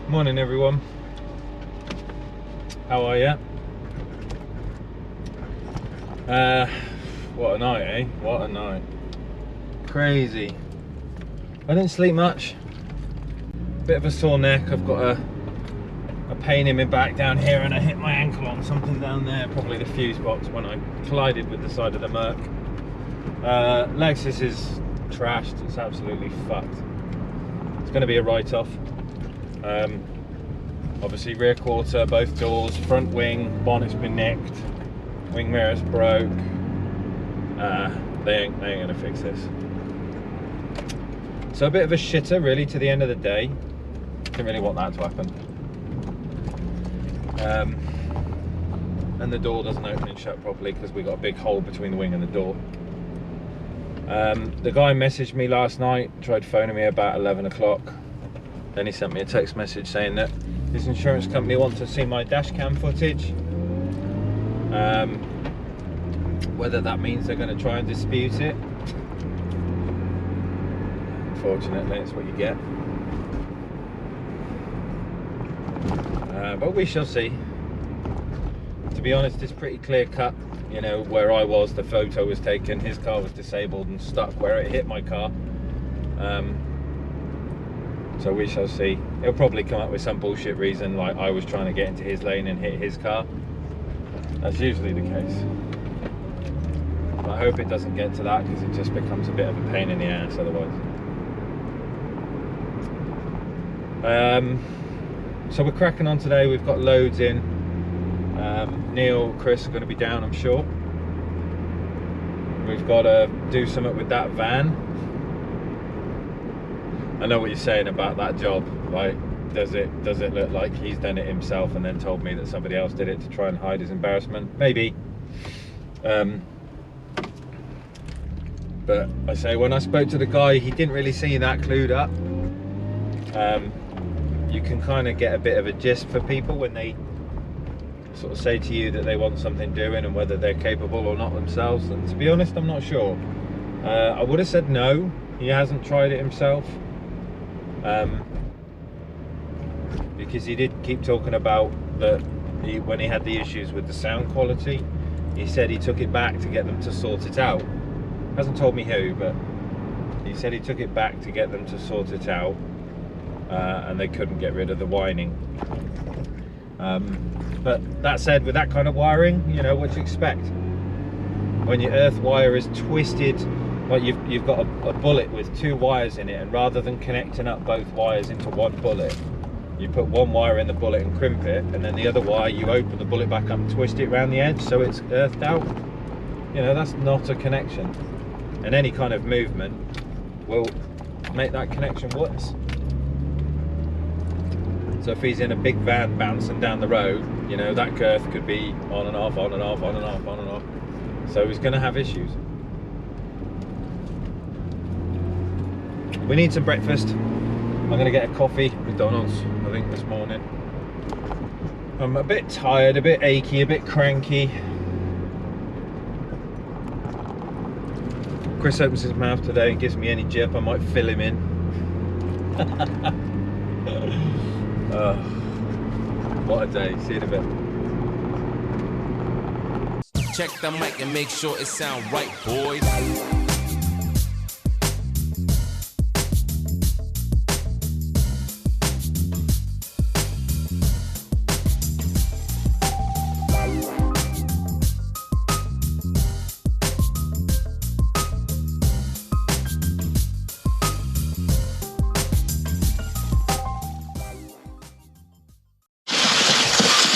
Morning everyone. How are you? What a night, eh? What a night. Crazy. I didn't sleep much. Bit of a sore neck. I've got a pain in my back down here and I hit my ankle on something down there, probably the fuse box when I collided with the side of the Merc. Lexus is trashed. It's absolutely fucked. It's going to be a write-off. Obviously rear quarter, both doors, front wing, bonnet's been nicked, wing mirrors broke. They ain't gonna fix this. So a bit of a shitter really to the end of the day. Didn't really want that to happen. And the door doesn't open and shut properly because we got a big hole between the wing and the door. The guy messaged me last night, tried phoning me about 11 o'clock. Then he sent me a text message saying that his insurance company wants to see my dash cam footage. Whether that means they're going to try and dispute it. Unfortunately, it's what you get. But we shall see. To be honest, it's pretty clear cut. You know, where I was, the photo was taken, his car was disabled and stuck where it hit my car. So we shall see. He'll probably come up with some bullshit reason like I was trying to get into his lane and hit his car. That's usually the case. But I hope it doesn't get to that because it just becomes a bit of a pain in the ass otherwise. So we're cracking on today. We've got loads in. Neil, Chris are going to be down, I'm sure. We've got to do something with that van. I know what you're saying about that job. Like, does it look like he's done it himself and then told me that somebody else did it to try and hide his embarrassment? Maybe. But I say, when I spoke to the guy, he didn't really seem that clued up. You can kind of get a bit of a gist for people when they sort of say to you that they want something doing and whether they're capable or not themselves. And to be honest, I'm not sure. I would have said no. He hasn't tried it himself. Because he did keep talking about that when he had the issues with the sound quality, he said he took it back to get them to sort it out. Hasn't told me who, but he said he took it back to get them to sort it out, and they couldn't get rid of the whining. But that said, with that kind of wiring, you know what you expect. When your earth wire is twisted, like you've got a bullet with two wires in it, and rather than connecting up both wires into one bullet, you put one wire in the bullet and crimp it, and then the other wire you open the bullet back up and twist it around the edge so it's earthed out. You know, that's not a connection, and any kind of movement will make that connection worse. So if he's in a big van bouncing down the road, you know, that girth could be on and off, on and off, on and off, on and off. So he's going to have issues. We need some breakfast. I'm going to get a coffee, McDonald's, I think, this morning. I'm a bit tired, a bit achy, a bit cranky. Chris opens his mouth today and gives me any jip, I might fill him in. What a day. See you in a bit. Check the mic and make sure it sound right, boys.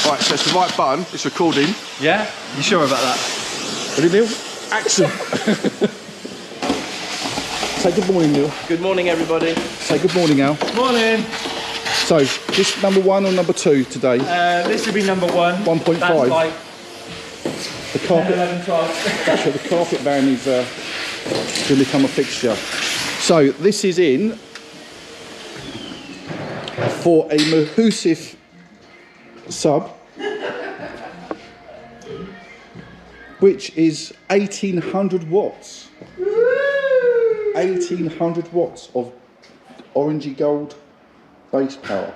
Right, so it's the right button, it's recording. Yeah? You sure about that? Ready, Neil? Action! Say good morning, Neil. Good morning, everybody. Say good morning, Al. Morning! So, this number 1 or number 2 today? This would be number 1. 1.5. That's like The carpet, 10, 11, 12. that's what the carpet van is going to become a fixture. So, this is in for a Mahusif sub, which is 1800 watts. 1800 watts of orangey gold base power.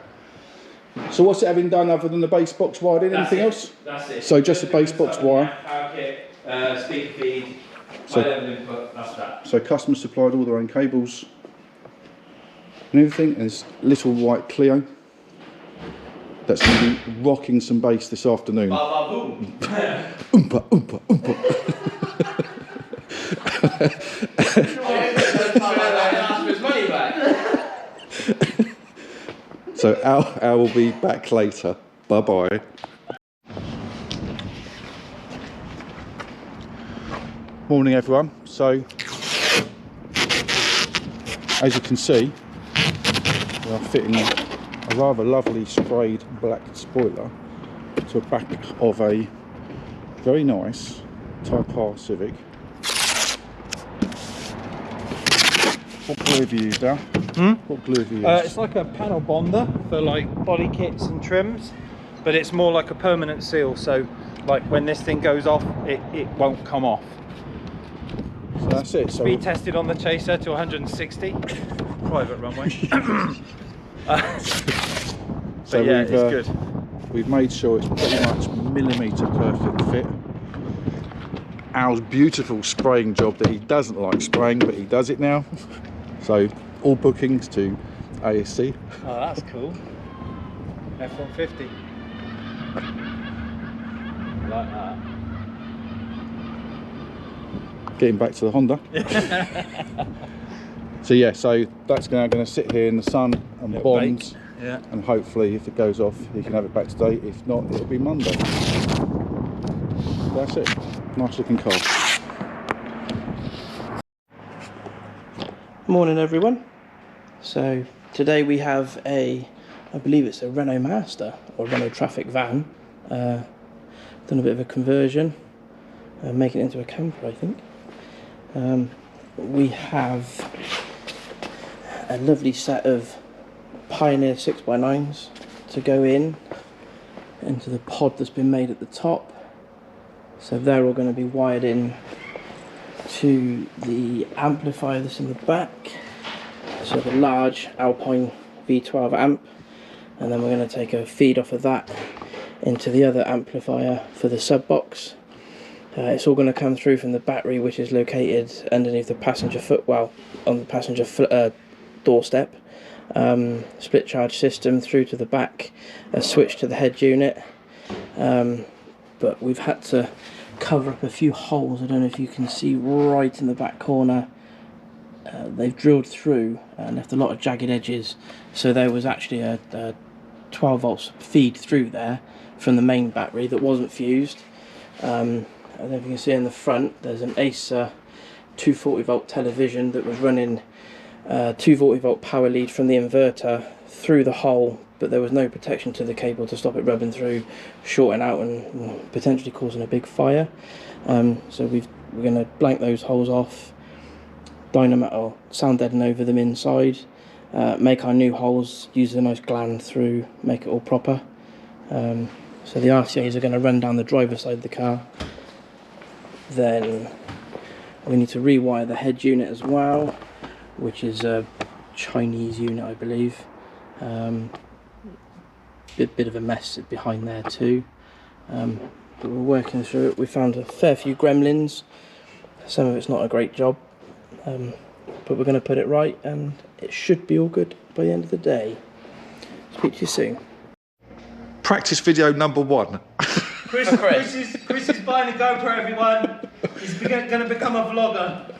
So what's it having done other than the base box wiring? Anything else? That's it. So just the base box wire. Power kit, speaker feed, So- high level input, that's that. So customers supplied all their own cables and everything, and this little white Clio that's going to be rocking some bass this afternoon. Ba-ba-boom. Oompa, oompa, oompa. So Al will be back later. Bye bye. Morning everyone. So as you can see, we are fitting a rather lovely sprayed black spoiler to the back of a very nice Type R Civic. What glue have you used, Al? What glue have you used? It's like a panel bonder for like body kits and trims, but it's more like a permanent seal, so like when this thing goes off, it won't come off. So that's it. So Speed tested on the Chaser to 160, private runway. so yeah, we've, it's good. We've made sure it's pretty much millimetre perfect fit. Al's beautiful spraying job that he doesn't like spraying, but he does it now. So all bookings to ASC. Oh, that's cool. F-150. Like that. Getting back to the Honda. So yeah, so that's now going to sit here in the sun and Little bond, bake. Yeah. and hopefully if it goes off, he can have it back today. If not, it'll be Monday. That's it. Nice looking car. Morning everyone. So today we have I believe it's a Renault Master or Renault Traffic van. Done a bit of a conversion, making it into a camper I think. We have a lovely set of Pioneer 6x9s to go into the pod that's been made at the top. So they're all going to be wired in to the amplifier that's in the back. So the large Alpine V12 amp, and then we're going to take a feed off of that into the other amplifier for the sub box. It's all going to come through from the battery, which is located underneath the passenger on the passenger doorstep. Split charge system through to the back, a switch to the head unit. But we've had to cover up a few holes. I don't know if you can see right in the back corner. They've drilled through and left a lot of jagged edges, so there was actually a 12 volts feed through there from the main battery that wasn't fused. I don't know if you can see in the front there's an Acer 240 volt television that was running 240 volt power lead from the inverter through the hole, but there was no protection to the cable to stop it rubbing through, shorting out and potentially causing a big fire. So we're going to blank those holes off, dynamite or sound deaden over them inside, make our new holes, use a nice gland through, make it all proper. So the RCAs are going to run down the driver's side of the car. Then we need to rewire the head unit as well, which is a Chinese unit I believe. Bit of a mess behind there too, but we're working through it. We found a fair few gremlins, some of it's not a great job, but we're going to put it right and it should be all good by the end of the day. Speak to you soon. Practice video number 1. Chris is buying a GoPro, everyone. He's going to become a vlogger.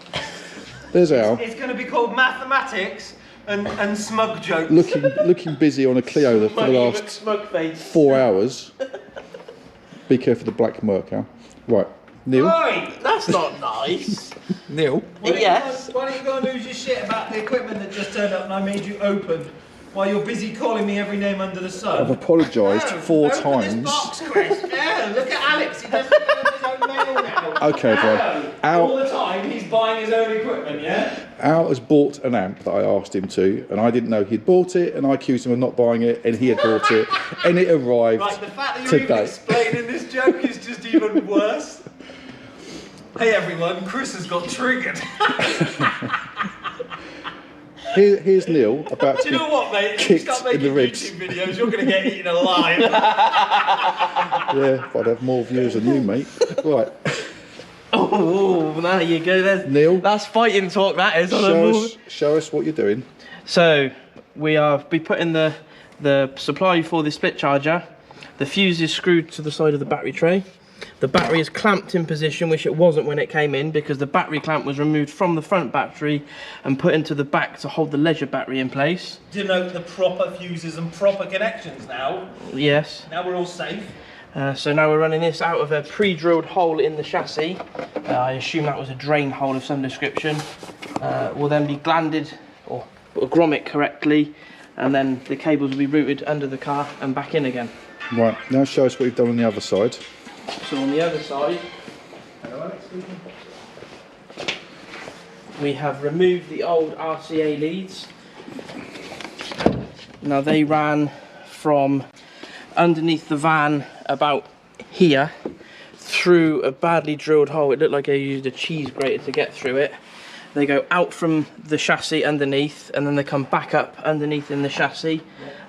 There's Al, It's going to be called Mathematics and Smug Jokes. looking busy on a Clio for the last Smug face. 4 hours. Be careful of the black Merc, Al. Right, Neil. Right. That's not nice. Neil. Yes. Why don't you go and lose your shit about the equipment that just turned up and I made you open while you're busy calling me every name under the sun? I've apologised 4 open times. This box, Chris. Yeah, look at Alex. He doesn't know his own mail now. Okay, everyone. All the time he's buying his own equipment, yeah? Al has bought an amp that I asked him to, and I didn't know he'd bought it, and I accused him of not buying it, and he had bought it, and it arrived Right, the fact that you're even today. explaining this joke is just even worse. Hey everyone, Chris has got triggered. Here's Neil about Do you know what, mate? If you kicked start in making the ribs. YouTube videos, you're going to get eaten alive. Yeah, if I'd have more viewers than you, mate. Right, Oh, there you go. Neil. That's fighting talk. That is. On a move. show us what you're doing. So we are putting the supply for the split charger. The fuse is screwed to the side of the battery tray. The battery is clamped in position, which it wasn't when it came in, because the battery clamp was removed from the front battery and put into the back to hold the leisure battery in place. Denote the proper fuses and proper connections now. Yes. Now we're all safe. So now we're running this out of a pre-drilled hole in the chassis. I assume that was a drain hole of some description. Will then be glanded or grommet correctly, and then the cables will be routed under the car and back in again. Right, now show us what you've done on the other side. So on the other side, we have removed the old RCA leads. Now they ran from underneath the van about here through a badly drilled hole. It looked like they used a cheese grater to get through it. They go out from the chassis underneath, and then they come back up underneath in the chassis.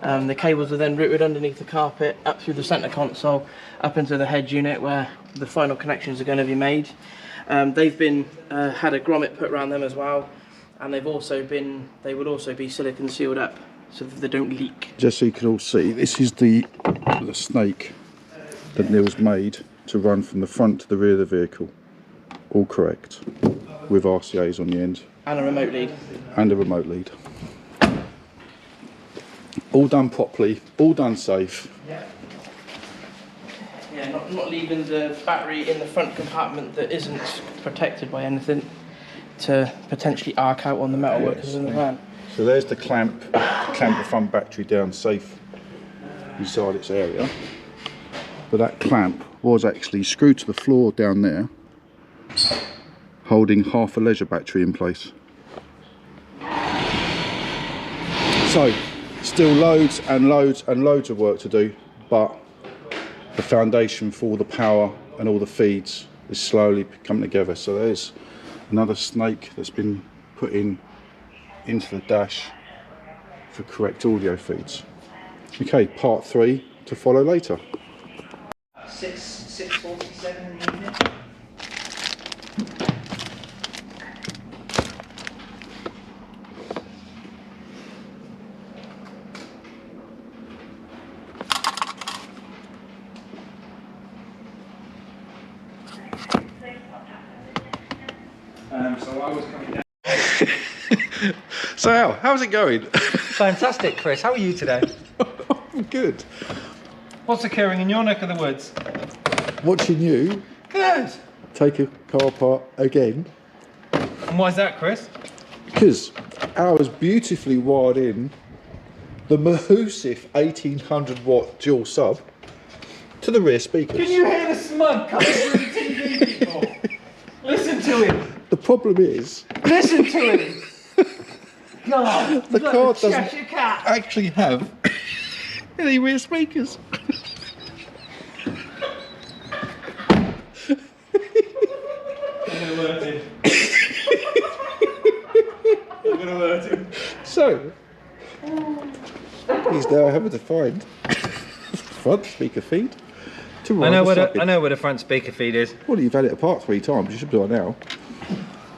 The cables are then routed underneath the carpet, up through the centre console, up into the head unit where the final connections are going to be made. They've been had a grommet put around them as well, and they will also be silicone sealed up so that they don't leak. Just so you can all see, this is the snake that Neil's made to run from the front to the rear of the vehicle. All correct, with RCAs on the end. And a remote lead. And a remote lead. All done properly, all done safe. Yeah, not leaving the battery in the front compartment that isn't protected by anything to potentially arc out on the metal workers in the van. So there's the clamp the front battery down safe inside its area. But that clamp was actually screwed to the floor down there, holding half a leisure battery in place. So, still loads and loads and loads of work to do, but the foundation for all the power and all the feeds is slowly coming together. So there's another snake that's been put into the dash for correct audio feeds. Okay, part 3 to follow later. 6:47 in the evening. So I was coming down. So Al, how's it going? Fantastic, Chris. How are you today? I'm good. What's occurring in your neck of the woods? Watching you Good. take a car apart again, And why is that, Chris? because Al has beautifully wired in the Mahusif 1800 watt dual sub to the rear speakers. Can you hear the smug coming through the TV, people? Listen to him. The problem is, Listen to him. God, the he's like car the doesn't Cheshire Cat. actually have any rear speakers. I'm gonna hurt him. I'm gonna hurt him. So, he's now having to find front speaker feed to run the sub in. I know where the front speaker feed is. Well, you've had it apart 3 times, you should be on now.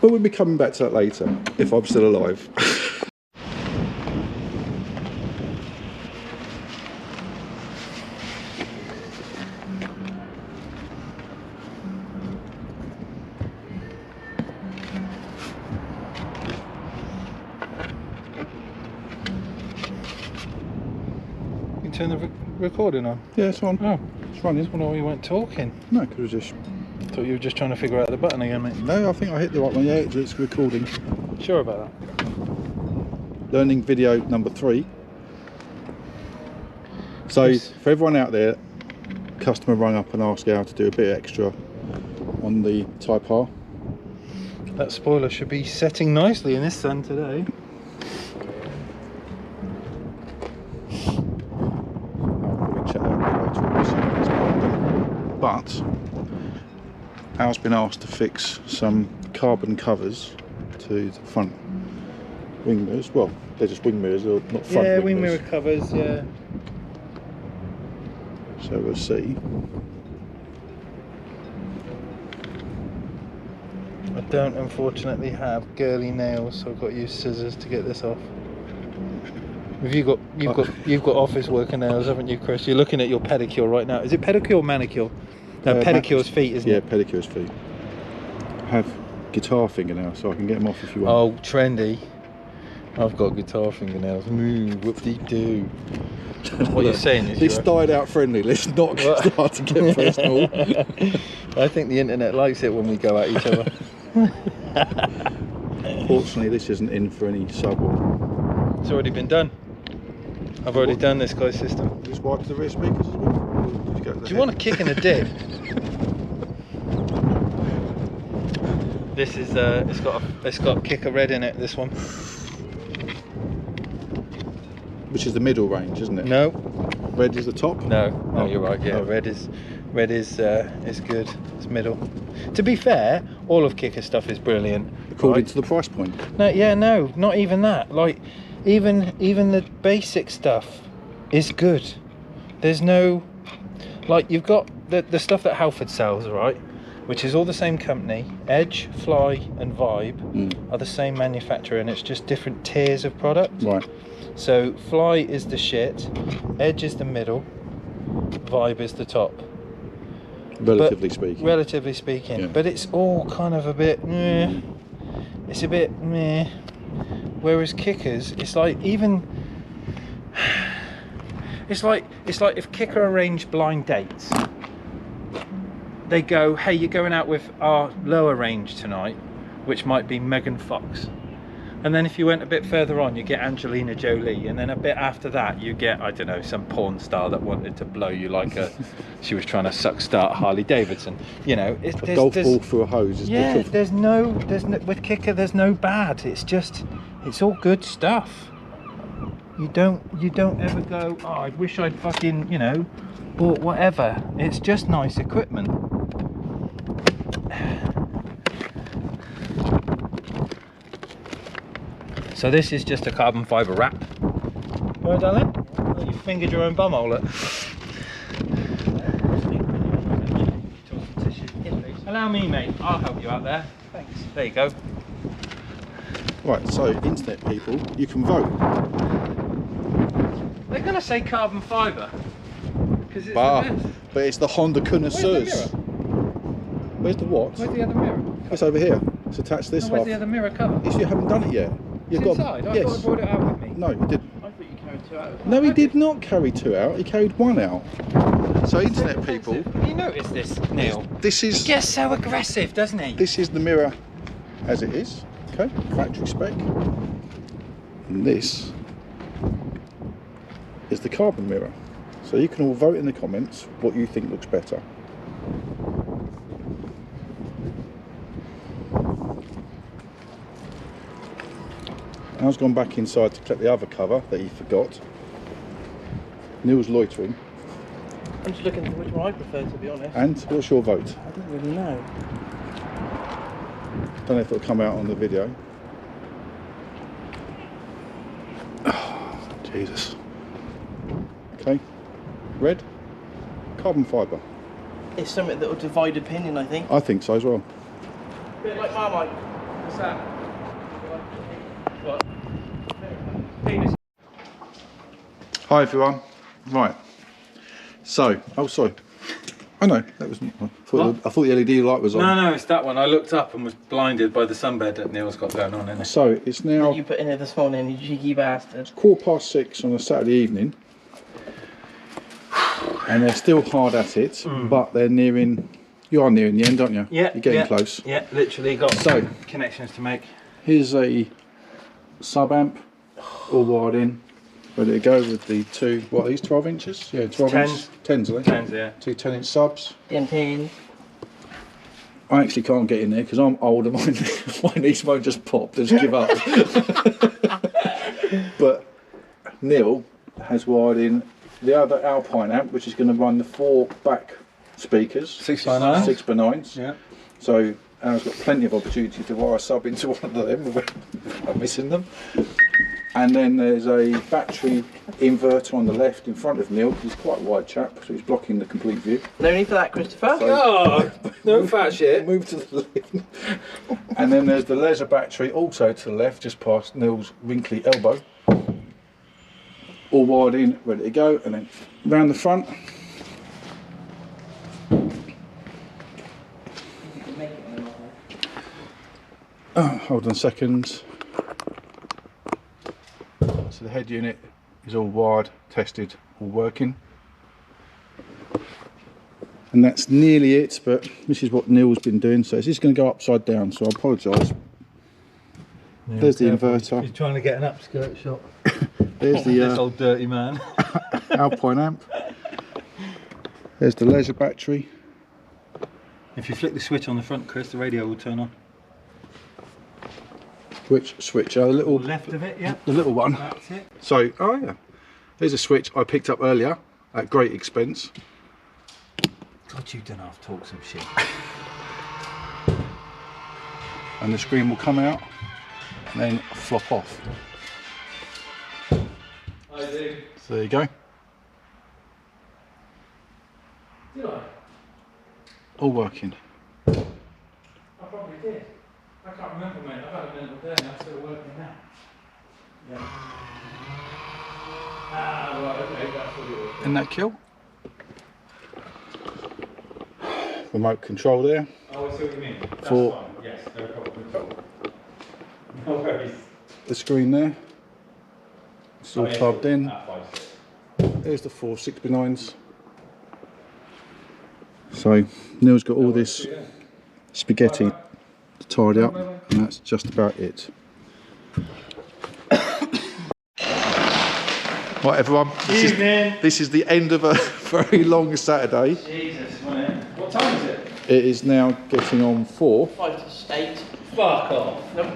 But we'll be coming back to that later, if I'm still alive. You turn the recording on. Yeah, it's on. Oh, It's running. I wonder why you weren't talking. No, because it was just... Thought you were just trying to figure out the button again, mate. No, I think I hit the right one. Yeah, it's recording. Sure about that? Learning video number 3. So, Yes. for everyone out there, customer rang up and asked how to do a bit extra on the Type R. That spoiler should be setting nicely in this sun today. I'll probably check that out later on, see how it's working. But Al's been asked to fix some carbon covers to the front Wing mirrors. Well, they're just wing mirrors, they're not front Yeah, wing wing mirrors. mirror covers. Yeah. So we'll see. I don't unfortunately have girly nails, so I've got to use scissors to get this off. Have you got you've got office worker nails, haven't you, Chris? You're looking at your pedicure right now. Is it pedicure or manicure? No, pedicure's feet, isn't it? Yeah, pedicure's feet. I have guitar fingernails, so I can get them off if you want. Oh, trendy. I've got guitar fingernails. Whoop-de-doo. What you're saying is this died out friendly. Let's not start to get personal. I think the internet likes it when we go at each other. Fortunately, this isn't in for any sub or... It's already been done. I've already done this guy's system. Just wipe the rear speakers as well. Or did you go to the Do you want a head? kick in the dick? This is it's got kicker red in it. This one. Which is the middle range, isn't it? No, Red is the top. no, Oh. you're right. Yeah, Oh. red is good. It's middle. To be fair, all of Kicker stuff is brilliant. According right? to the price point. No, yeah, no, not even that. Like, even the basic stuff is good. There's no, like, you've got the stuff that Halford sells, right? Which is all the same company. Edge, Fly, and Vibe are the same manufacturer, and it's just different tiers of product. Right. So Fly is the shit, Edge is the middle, Vibe is the top. Relatively speaking. Relatively speaking, Yeah. but it's all kind of a bit meh. It's a bit meh. Whereas Kickers, it's like even it's like if Kicker arranged blind dates. They go, hey, you're going out with our lower range tonight, which might be Megan Fox. And then if you went a bit further on, you get Angelina Jolie, and then a bit after that, you get, I don't know, some porn star that wanted to blow you like she was trying to suck start Harley Davidson. You know, A golf ball through a hose is yeah, different. there's no with Kicker, there's no bad. It's just, it's all good stuff. You don't ever go, oh, I wish I'd fucking, you know, bought whatever. It's just nice equipment. So this is just a carbon fibre wrap. Right, darling? Oh, you fingered your own bumhole. Look. Allow me, mate. I'll help you out there. Thanks. There you go. Right, so internet people, you can vote. They're going to say carbon fibre. Because it's Bah, the best. but it's the Honda connoisseurs. Where's the what? Where's the other mirror? It's over here. It's attached to this No, where's half. the other mirror cover? Yes, you haven't done it yet. You've It's got inside. I yes. thought I brought it out with me. No, you didn't. I thought you carried 2 out. No, he did not carry 2 out. He carried 1 out. So internet people, Have you noticed this, Neil? this He is gets so aggressive, doesn't he? this is the mirror as it is. Okay, factory spec. And this is the carbon mirror. So you can all vote in the comments what you think looks better. Al's gone back inside to collect the other cover that he forgot. Neil's loitering. I'm just looking for which one I prefer, to be honest. And what's your vote? I don't really know. Don't know if it'll come out on the video. Oh, Jesus. Okay. Red. Carbon fibre. It's something that will divide opinion, I think. I think so as well. A bit like Marmite. What's that? What? Penis. Hi everyone. Right. So, oh sorry. I know that was. I thought the LED light was on. No, it's that one. I looked up and was blinded by the sunbed that Neil's got going on in it. So it's now You put in here this morning, you cheeky bastard. 6:15 on a Saturday evening, and they're still hard at it, but they're nearing. You are nearing the end, aren't you? Yeah, You're getting yeah, close. Yeah, literally got So- connections to make. Here's a sub amp, all wired in, ready to go with the two. What are these? 12 inches? Yeah, 12 inches. 10s, are they? Tens, yeah. Two 10-inch subs. DMT. I actually can't get in there because I'm old and my knees won't just pop, they just give up. But Neil has wired in the other Alpine amp, which is going to run the 4 back speakers. 6x9s. 6x9s. Yeah. So Al's got plenty of opportunity to wire a sub into one of them without missing them. And then there's a battery inverter on the left in front of Neil, because he's quite a wide chap, so he's blocking the complete view. No need for that, Christopher. Oh, no fat shit. Move to the left. And then there's the leisure battery also to the left, just past Neil's wrinkly elbow. All wired in, ready to go, and then round the front. Oh, hold on a second. So the head unit is all wired, tested, all working. And that's nearly it, but this is what Neil's been doing. So this is going to go upside down, so I apologise. There's the inverter. He's trying to get an upskirt shot. There's the This old dirty man. Alpine amp. There's the leisure battery. If you flick the switch on the front, Chris, the radio will turn on. Which switch? The little Left of it, yeah. the little one. That's it. So, oh yeah, there's a switch I picked up earlier at great expense. God, you don't have to talk some shit. And the screen will come out and then flop off. I do. So there you go. Did I? All working. I probably did. I can't remember, mate. I've had a mental day and I'm still working now. Yeah. Ah, right, okay, that's what it was. Isn't that cool? Remote control there. Oh, I see what you mean. That's For- fine. Yes, no problem. No worries. The screen there. It's all Oh, yeah, plugged in. at 5.6. There's the 4 6x9s. So Neil's got all this spaghetti to tidy up, and that's just about it. Right, everyone, this is the end of a very long Saturday. Jesus, wasn't it? What time is it? It is now getting on 4, 5 to 8. Fuck off. Nope.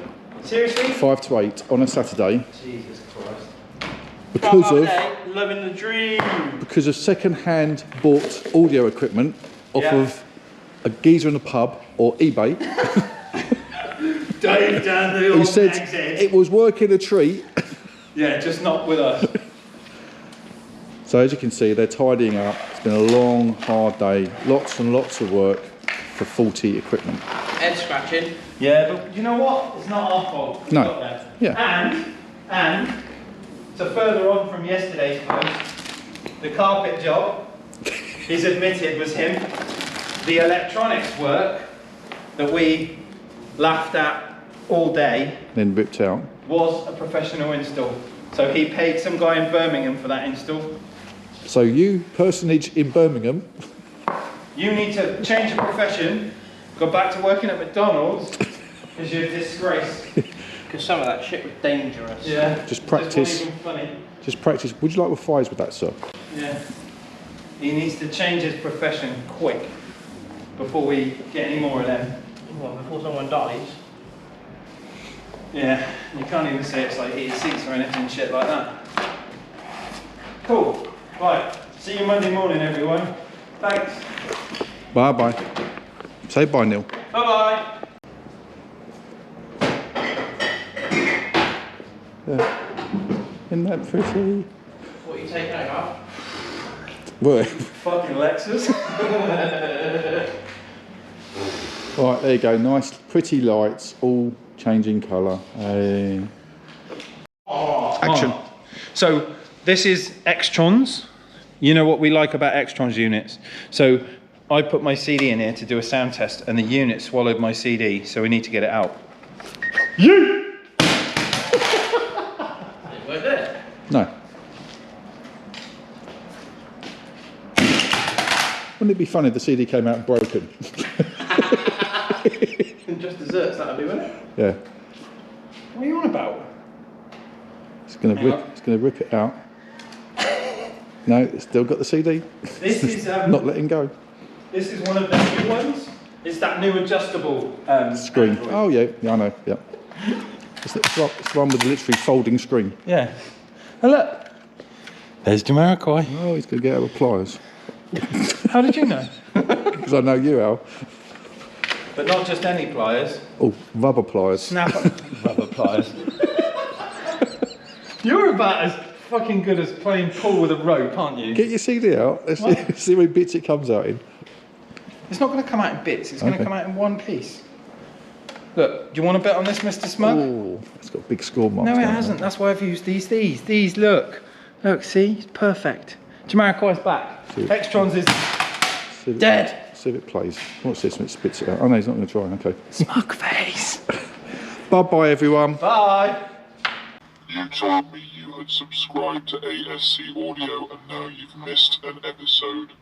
Seriously? 5 to 8 on a Saturday Jesus Christ. Loving the dream. because of second-hand bought audio equipment off Yeah. of a geezer in a pub or eBay. Dave down the He old said exit. it was working a treat. Yeah, just not with us. So as you can see, they're tidying up. It's been a long, hard day. Lots and lots of work for faulty equipment. Head scratching. Yeah, but you know what? It's not our fault. We No. got there. Yeah. And so further on from yesterday's post, the carpet job, he's admitted, was him. The electronics work that we laughed at all day Then ripped out. was a professional install. So he paid some guy in Birmingham for that install. So you, personage in Birmingham, You need to change your profession, go back to working at McDonald's, because you're a disgrace. Because some of that shit was dangerous. Yeah. Just practice. It wasn't even funny. just practice. Would you like with fires with that, sir? Yeah. He needs to change his profession quick before we get any more of them. Well, before someone dies. Yeah. You can't even say it's like heated seats or anything shit like that. Cool. Right. See you Monday morning, everyone. Thanks. Bye bye. Say bye, Neil. Bye bye. Isn't that pretty? What are you taking out? Well, Fucking Lexus. right, there you go. Nice, pretty lights, all changing colour. Action. So this is Extrons. You know what we like about Extrons units. So I put my CD in here to do a sound test and the unit swallowed my CD, so we need to get it out. You! Right there. No. Wouldn't it be funny if the CD came out broken? Just desserts, that'd be, wouldn't it? Yeah. What are you on about? It's gonna rip it out. No, it's still got the CD. This is Not letting go. this is one of the new ones. It's that new adjustable Screen. Android. Oh yeah, I know. Yeah. It's the one with the literally folding screen. Yeah. And look. There's Jamiroquai. Oh, he's gonna get out with pliers. How did you know? Because I know you, Al. But not just any pliers. Oh, rubber pliers. Snap rubber pliers. You're about as fucking good as playing pool with a rope, aren't you? Get your CD out. Let's see what bits it comes out in. It's not going to come out in bits. It's going to Okay. come out in one piece. Look, do you want to bet on this, Mr. Smug? Oh, it's got big score marks. No, it down hasn't. That's why I've used these. These, look. Look, see? It's perfect. Jamiroquai's back. See. Extrons is there. See if it- dead. See if it plays. What's this when it spits it out? Oh no, he's not going to try. Okay. Smug face. Bye everyone. Bye. You told me you had subscribed to ASC Audio and now you've missed an episode.